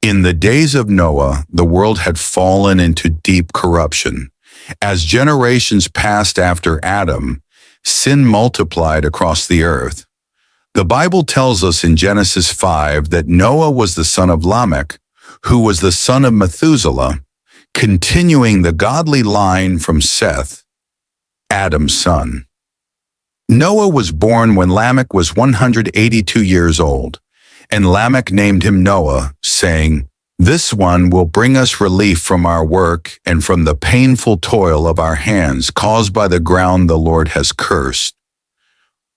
In the days of Noah, the world had fallen into deep corruption. As generations passed after Adam, sin multiplied across the earth. The Bible tells us in Genesis 5 that Noah was the son of Lamech, who was the son of Methuselah, continuing the godly line from Seth, Adam's son. Noah was born when Lamech was 182 years old, and Lamech named him Noah, saying, "This one will bring us relief from our work and from the painful toil of our hands caused by the ground the Lord has cursed."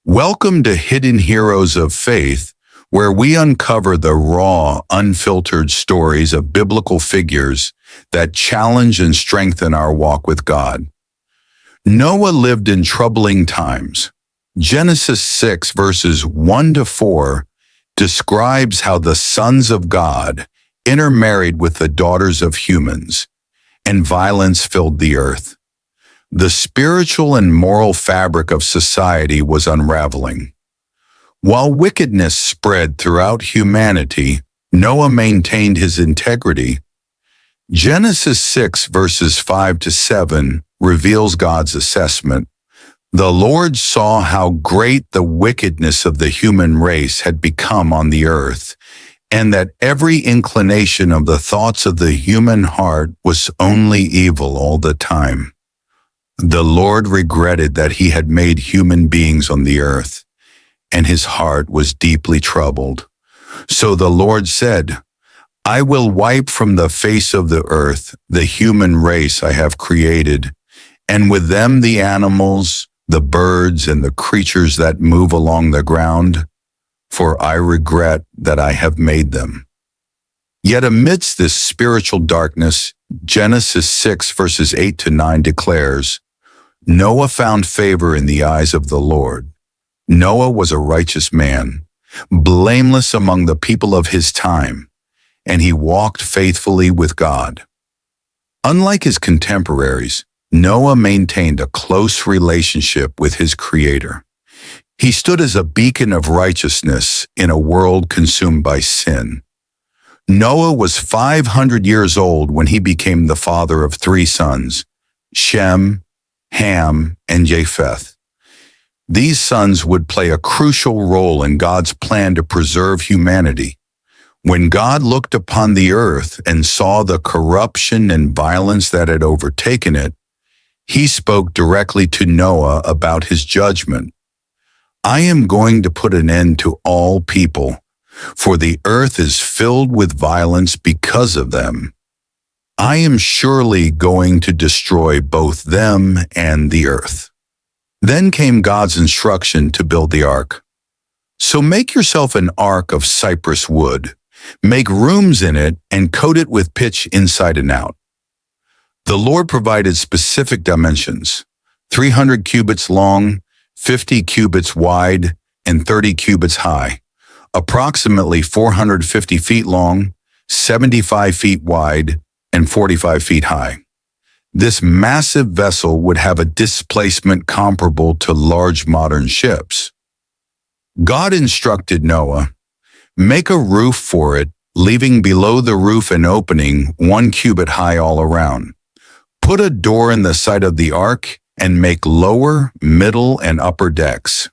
Welcome to Hidden Heroes of Faith, where we uncover the raw, unfiltered stories of biblical figures that challenge and strengthen our walk with God. Noah lived in troubling times. Genesis 6 verses 1 to 4 describes how the sons of God intermarried with the daughters of humans, and violence filled the earth. The spiritual and moral fabric of society was unraveling. While wickedness spread throughout humanity, Noah maintained his integrity. Genesis 6 verses 5 to 7 reveals God's assessment. The Lord saw how great the wickedness of the human race had become on the earth, and that every inclination of the thoughts of the human heart was only evil all the time. The Lord regretted that he had made human beings on the earth, and his heart was deeply troubled. So the Lord said, "I will wipe from the face of the earth the human race I have created, and with them the animals, the birds, and the creatures that move along the ground, for I regret that I have made them." Yet amidst this spiritual darkness, Genesis 6 verses 8 to 9 declares, "Noah found favor in the eyes of the Lord. Noah was a righteous man, blameless among the people of his time, and he walked faithfully with God." Unlike his contemporaries, Noah maintained a close relationship with his Creator. He stood as a beacon of righteousness in a world consumed by sin. Noah was 500 years old when he became the father of 3 sons, Shem, Ham, and Japheth. These sons would play a crucial role in God's plan to preserve humanity. When God looked upon the earth and saw the corruption and violence that had overtaken it, he spoke directly to Noah about his judgment. "I am going to put an end to all people, for the earth is filled with violence because of them. I am surely going to destroy both them and the earth." Then came God's instruction to build the ark. "So make yourself an ark of cypress wood. Make rooms in it and coat it with pitch inside and out." The Lord provided specific dimensions: 300 cubits long, 50 cubits wide, and 30 cubits high, approximately 450 feet long, 75 feet wide, and 45 feet high. This massive vessel would have a displacement comparable to large modern ships. God instructed Noah, "Make a roof for it, leaving below the roof an opening 1 cubit high all around. Put a door in the side of the ark and make lower, middle, and upper decks."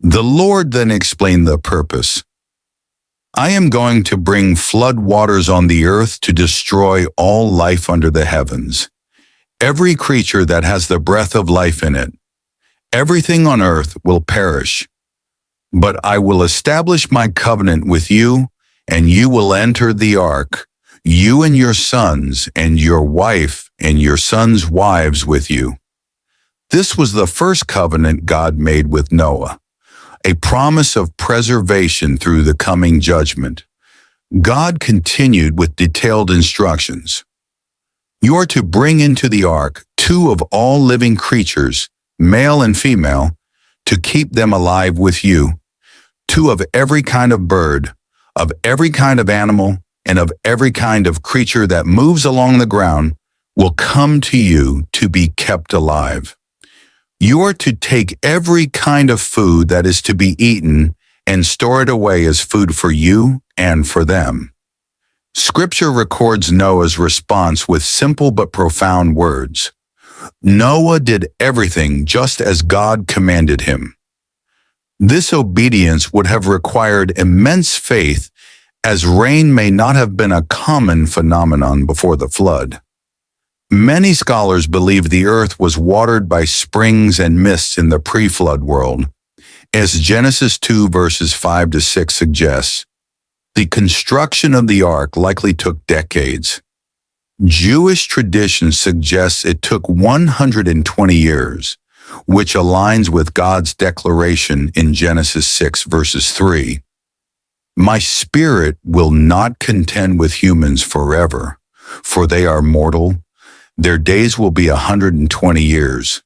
The Lord then explained the purpose. "I am going to bring flood waters on the earth to destroy all life under the heavens. Every creature that has the breath of life in it. Everything on earth will perish. But I will establish my covenant with you, and you will enter the ark, you and your sons, and your wife, and your sons' wives with you." This was the first covenant God made with Noah, a promise of preservation through the coming judgment. God continued with detailed instructions. "You are to bring into the ark 2 of all living creatures, male and female, to keep them alive with you, 2 of every kind of bird, of every kind of animal, and of every kind of creature that moves along the ground will come to you to be kept alive. You are to take every kind of food that is to be eaten and store it away as food for you and for them." Scripture records Noah's response with simple but profound words. Noah did everything just as God commanded him. This obedience would have required immense faith, as rain may not have been a common phenomenon before the flood. Many scholars believe the earth was watered by springs and mists in the pre-flood world. As Genesis 2 verses 5 to 6 suggests, the construction of the ark likely took decades. Jewish tradition suggests it took 120 years, which aligns with God's declaration in Genesis 6 verses 3. My spirit will not contend with humans forever, for they are mortal. Their days will be 120 years.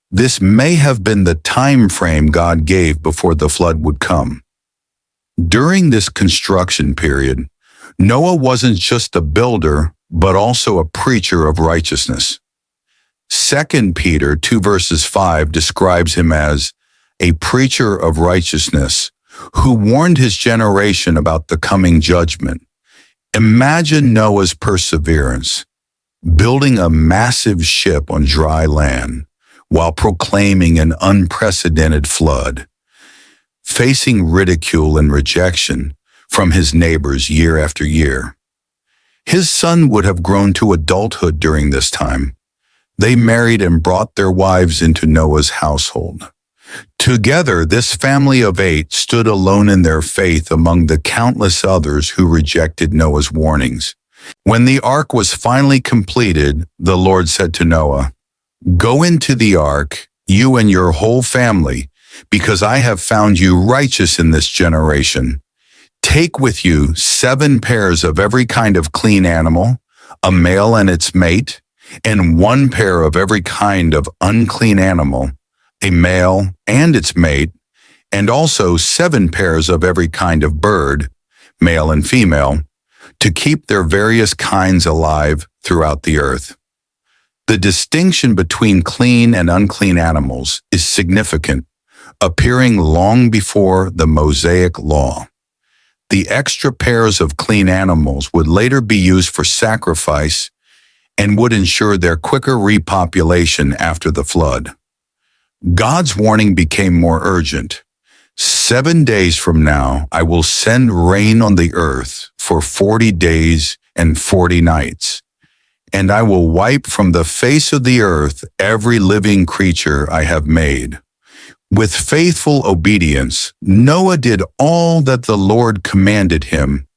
This may have been the time frame God gave before the flood would come. During this construction period, Noah wasn't just a builder, but also a preacher of righteousness. 2 Peter 2 verses 5 describes him as a preacher of righteousness who warned his generation about the coming judgment. Imagine Noah's perseverance, building a massive ship on dry land while proclaiming an unprecedented flood, facing ridicule and rejection from his neighbors year after year. His son would have grown to adulthood during this time. They married and brought their wives into Noah's household. Together, this family of 8 stood alone in their faith among the countless others who rejected Noah's warnings. When the ark was finally completed, the Lord said to Noah, "Go into the ark, you and your whole family, because I have found you righteous in this generation. Take with you 7 pairs of every kind of clean animal, a male and its mate, and 1 pair of every kind of unclean animal, a male and its mate, and also 7 pairs of every kind of bird, male and female, to keep their various kinds alive throughout the earth." The distinction between clean and unclean animals is significant, appearing long before the Mosaic Law. The extra pairs of clean animals would later be used for sacrifice and would ensure their quicker repopulation after the flood. God's warning became more urgent. 7 days from now, I will send rain on the earth for 40 days and 40 nights, and I will wipe from the face of the earth every living creature I have made. With faithful obedience, Noah did all that the Lord commanded him.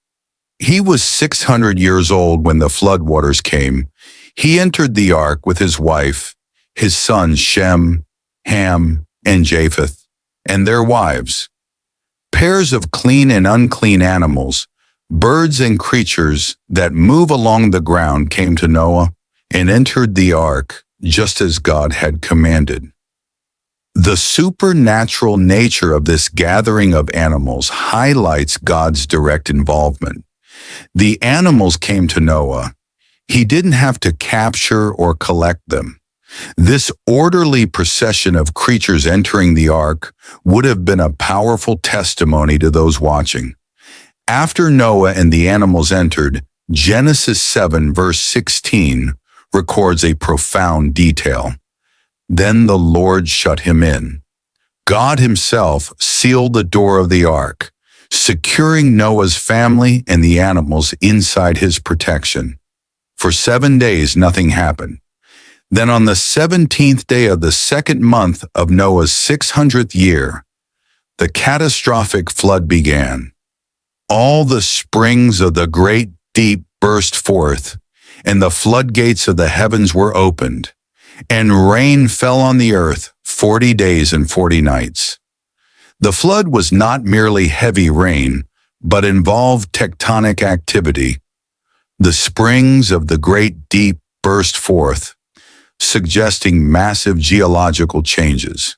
He was 600 years old when the floodwaters came. He entered the ark with his wife, his sons Shem, Ham, and Japheth, and their wives. Pairs of clean and unclean animals, birds and creatures that move along the ground came to Noah and entered the ark just as God had commanded. The supernatural nature of this gathering of animals highlights God's direct involvement. The animals came to Noah. He didn't have to capture or collect them. This orderly procession of creatures entering the ark would have been a powerful testimony to those watching. After Noah and the animals entered, Genesis 7 verse 16 records a profound detail. Then the Lord shut him in. God himself sealed the door of the ark, securing Noah's family and the animals inside his protection. For 7 days, nothing happened. Then on the 17th day of the 2nd month of Noah's 600th year, the catastrophic flood began. All the springs of the great deep burst forth, and the floodgates of the heavens were opened, and rain fell on the earth 40 days and 40 nights. The flood was not merely heavy rain, but involved tectonic activity. The springs of the great deep burst forth, suggesting massive geological changes.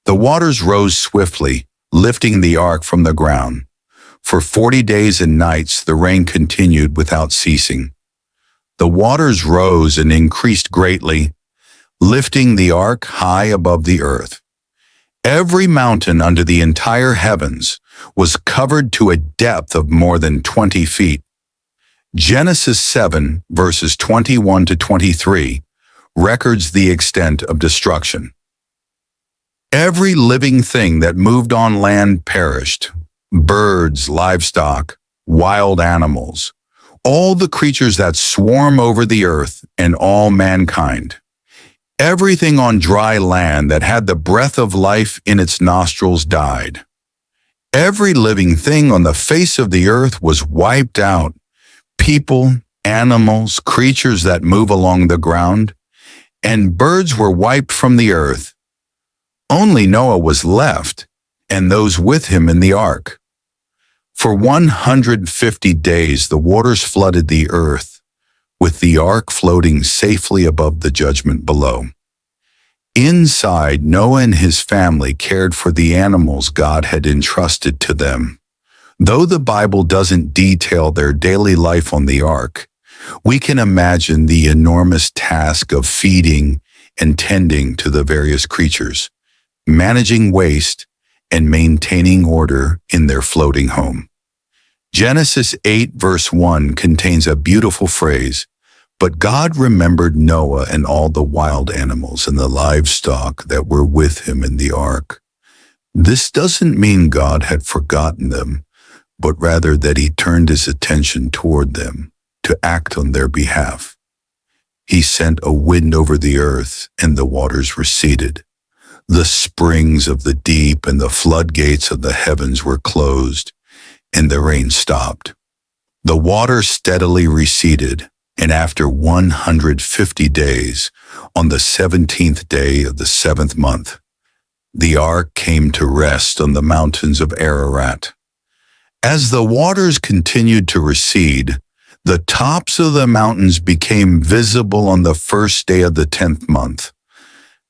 The waters rose swiftly, lifting the ark from the ground. For 40 days and nights the rain continued without ceasing. The waters rose and increased greatly, lifting the ark high above the earth. Every mountain under the entire heavens was covered to a depth of more than 20 feet. Genesis 7, verses 21 to 23, records the extent of destruction. Every living thing that moved on land perished: birds, livestock, wild animals, all the creatures that swarm over the earth, and all mankind. Everything on dry land that had the breath of life in its nostrils died. Every living thing on the face of the earth was wiped out: people, animals, creatures that move along the ground, and birds were wiped from the earth. Only Noah was left, and those with him in the ark. For 150 days the waters flooded the earth, with the ark floating safely above the judgment below. Inside, Noah and his family cared for the animals God had entrusted to them. Though the Bible doesn't detail their daily life on the ark, we can imagine the enormous task of feeding and tending to the various creatures, managing waste, and maintaining order in their floating home. Genesis 8 verse 1 contains a beautiful phrase, "But God remembered Noah and all the wild animals and the livestock that were with him in the ark." This doesn't mean God had forgotten them, but rather that he turned his attention toward them to act on their behalf. He sent a wind over the earth, and the waters receded. The springs of the deep and the floodgates of the heavens were closed, and the rain stopped. The water steadily receded, and after 150 days, on the 17th day of the 7th month, the ark came to rest on the mountains of Ararat. As the waters continued to recede, the tops of the mountains became visible on the first day of the 10th month.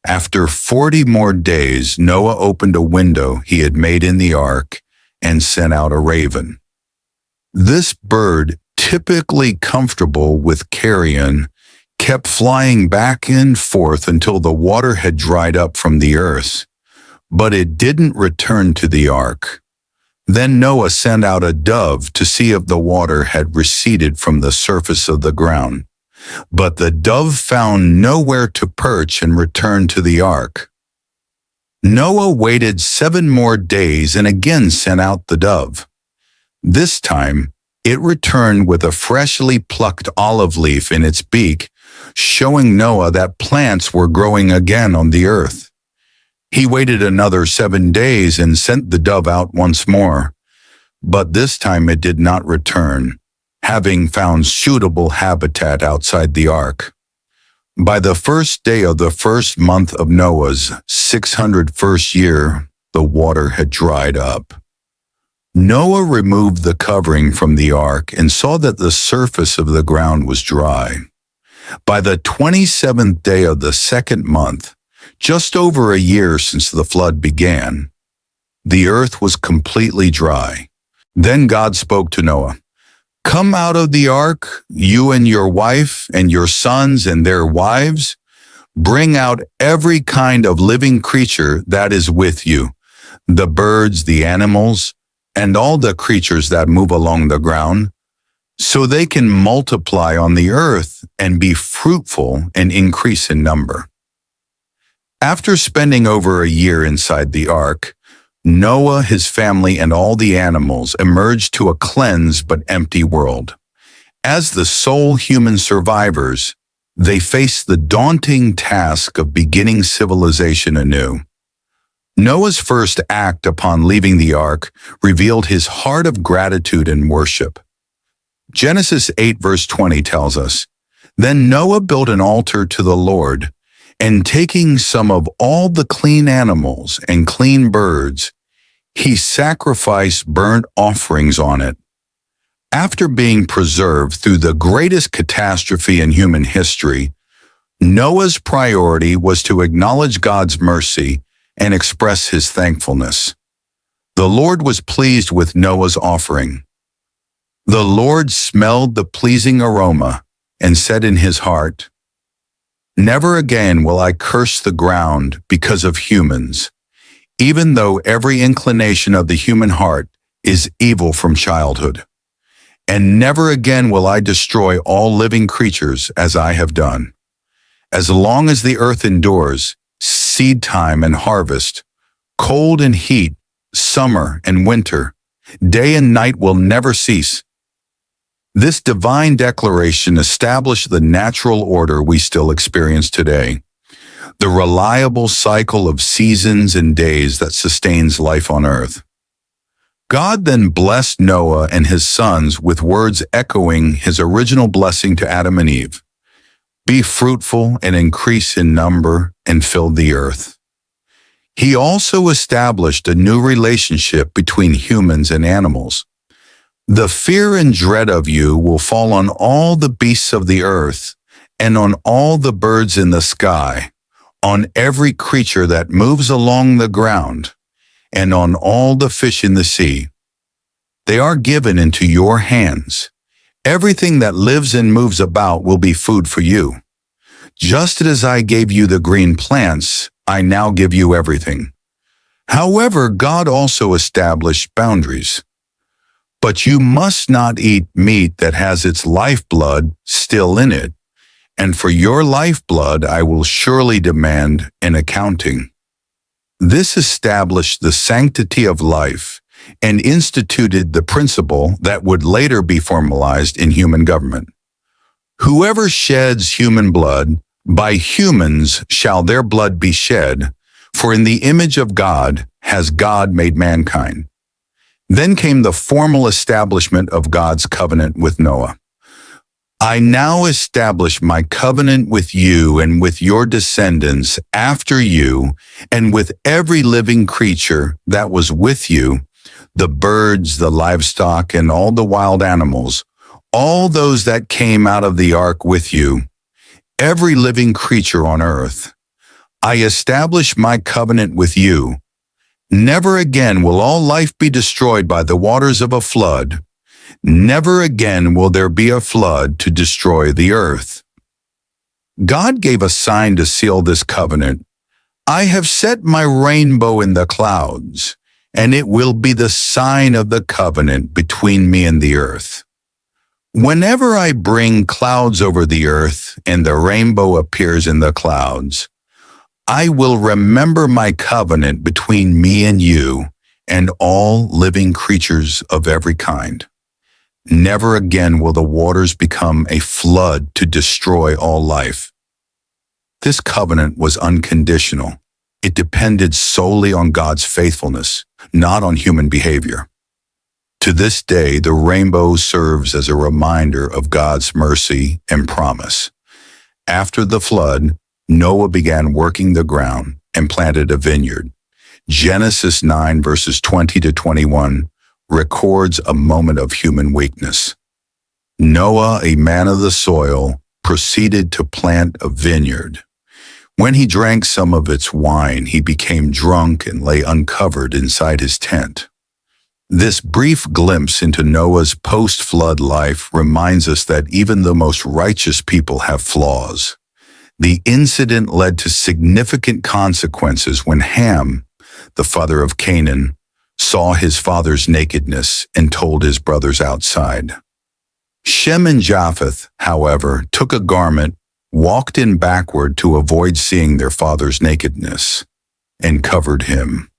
After 40 more days, Noah opened a window he had made in the ark and sent out a raven. This bird, typically comfortable with carrion, kept flying back and forth until the water had dried up from the earth, but it didn't return to the ark. Then Noah sent out a dove to see if the water had receded from the surface of the ground. But the dove found nowhere to perch and returned to the ark. Noah waited 7 more days and again sent out the dove. This time, it returned with a freshly plucked olive leaf in its beak, showing Noah that plants were growing again on the earth. He waited another 7 days and sent the dove out once more, but this time it did not return, having found suitable habitat outside the ark. By the first day of the first month of Noah's 601st year, the water had dried up. Noah removed the covering from the ark and saw that the surface of the ground was dry. By the 27th day of the 2nd month, just over a year since the flood began, the earth was completely dry. Then God spoke to Noah, "Come out of the ark, you and your wife and your sons and their wives. Bring out every kind of living creature that is with you, the birds, the animals, and all the creatures that move along the ground, so they can multiply on the earth and be fruitful and increase in number." After spending over a year inside the ark, Noah, his family, and all the animals emerged to a cleansed but empty world. As the sole human survivors, they faced the daunting task of beginning civilization anew. Noah's first act upon leaving the ark revealed his heart of gratitude and worship. Genesis 8 verse 20 tells us, "Then Noah built an altar to the Lord, and taking some of all the clean animals and clean birds, he sacrificed burnt offerings on it." After being preserved through the greatest catastrophe in human history, Noah's priority was to acknowledge God's mercy and express his thankfulness. The Lord was pleased with Noah's offering. The Lord smelled the pleasing aroma and said in his heart, "Never again will I curse the ground because of humans, even though every inclination of the human heart is evil from childhood." And never again will I destroy all living creatures as I have done. As long as the earth endures, seed time and harvest, cold and heat, summer and winter, day and night will never cease. This divine declaration established the natural order we still experience today, the reliable cycle of seasons and days that sustains life on earth. God then blessed Noah and his sons with words echoing his original blessing to Adam and Eve. Be fruitful and increase in number and fill the earth. He also established a new relationship between humans and animals. The fear and dread of you will fall on all the beasts of the earth and on all the birds in the sky, on every creature that moves along the ground, and on all the fish in the sea. They are given into your hands. Everything that lives and moves about will be food for you. Just as I gave you the green plants, I now give you everything. However, God also established boundaries. But you must not eat meat that has its lifeblood still in it, and for your lifeblood I will surely demand an accounting. This established the sanctity of life and instituted the principle that would later be formalized in human government. Whoever sheds human blood, by humans shall their blood be shed, for in the image of God has God made mankind. Then came the formal establishment of God's covenant with Noah. I now establish my covenant with you and with your descendants after you, and with every living creature that was with you, the birds, the livestock, and all the wild animals, all those that came out of the ark with you, every living creature on earth. I establish my covenant with you. Never again will all life be destroyed by the waters of a flood. Never again will there be a flood to destroy the earth. God gave a sign to seal this covenant. I have set my rainbow in the clouds, and it will be the sign of the covenant between me and the earth. Whenever I bring clouds over the earth and the rainbow appears in the clouds, I will remember my covenant between me and you and all living creatures of every kind. Never again will the waters become a flood to destroy all life. This covenant was unconditional. It depended solely on God's faithfulness, not on human behavior. To this day, the rainbow serves as a reminder of God's mercy and promise. After the flood, Noah began working the ground and planted a vineyard. Genesis 9 verses 20 to 21 records a moment of human weakness. Noah, a man of the soil, proceeded to plant a vineyard. When he drank some of its wine, he became drunk and lay uncovered inside his tent. This brief glimpse into Noah's post-flood life reminds us that even the most righteous people have flaws. The incident led to significant consequences when Ham, the father of Canaan, saw his father's nakedness and told his brothers outside. Shem and Japheth, however, took a garment, walked in backward to avoid seeing their father's nakedness, and covered him.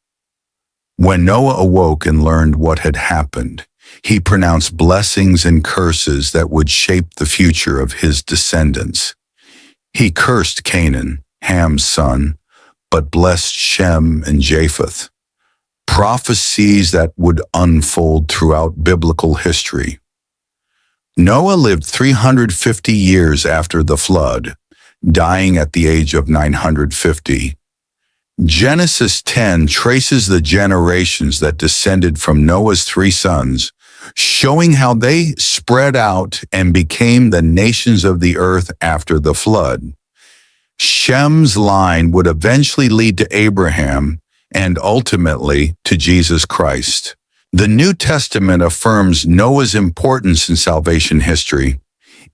When Noah awoke and learned what had happened, he pronounced blessings and curses that would shape the future of his descendants. He cursed Canaan, Ham's son, but blessed Shem and Japheth. Prophecies that would unfold throughout biblical history. Noah lived 350 years after the flood, dying at the age of 950. Genesis 10 traces the generations that descended from Noah's three sons, showing how they spread out and became the nations of the earth after the flood. Shem's line would eventually lead to Abraham and ultimately to Jesus Christ. The New Testament affirms Noah's importance in salvation history.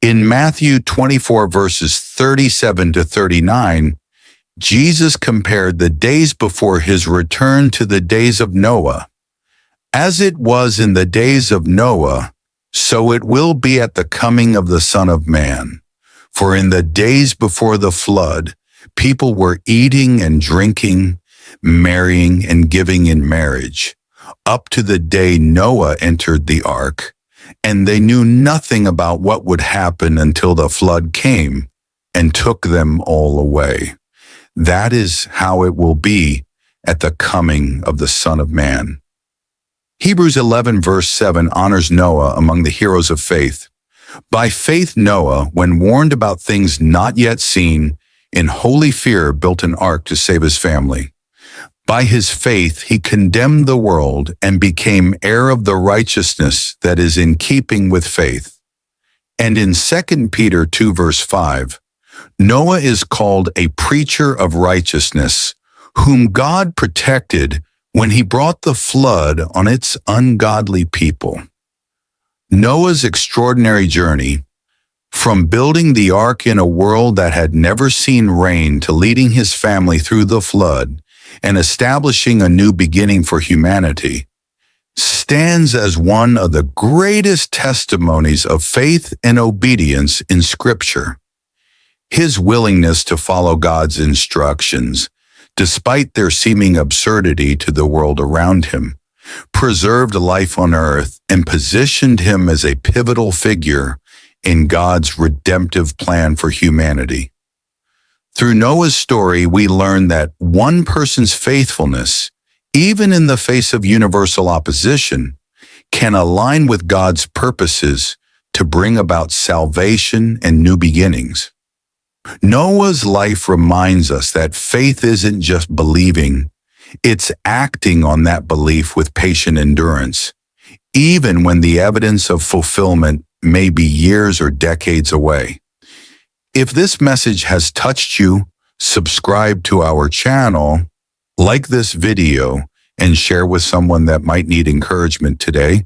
In Matthew 24 verses 37 to 39, Jesus compared the days before his return to the days of Noah. As it was in the days of Noah, So it will be at the coming of the Son of Man. For in the days before the flood, people were eating and drinking, marrying and giving in marriage, up to the day Noah entered the ark, and they knew nothing about what would happen until the flood came and took them all away. That is how it will be at the coming of the Son of Man. Hebrews 11 verse 7 honors Noah among the heroes of faith. By faith Noah, when warned about things not yet seen, in holy fear built an ark to save his family. By his faith he condemned the world and became heir of the righteousness that is in keeping with faith. And in 2 Peter 2 verse 5, Noah is called a preacher of righteousness, whom God protected when he brought the flood on its ungodly people. Noah's extraordinary journey, from building the ark in a world that had never seen rain to leading his family through the flood and establishing a new beginning for humanity, stands as one of the greatest testimonies of faith and obedience in Scripture. His willingness to follow God's instructions, despite their seeming absurdity to the world around him, preserved life on earth and positioned him as a pivotal figure in God's redemptive plan for humanity. Through Noah's story, we learn that one person's faithfulness, even in the face of universal opposition, can align with God's purposes to bring about salvation and new beginnings. Noah's life reminds us that faith isn't just believing, it's acting on that belief with patient endurance, even when the evidence of fulfillment may be years or decades away. If this message has touched you, subscribe to our channel, like this video, and share with someone that might need encouragement today.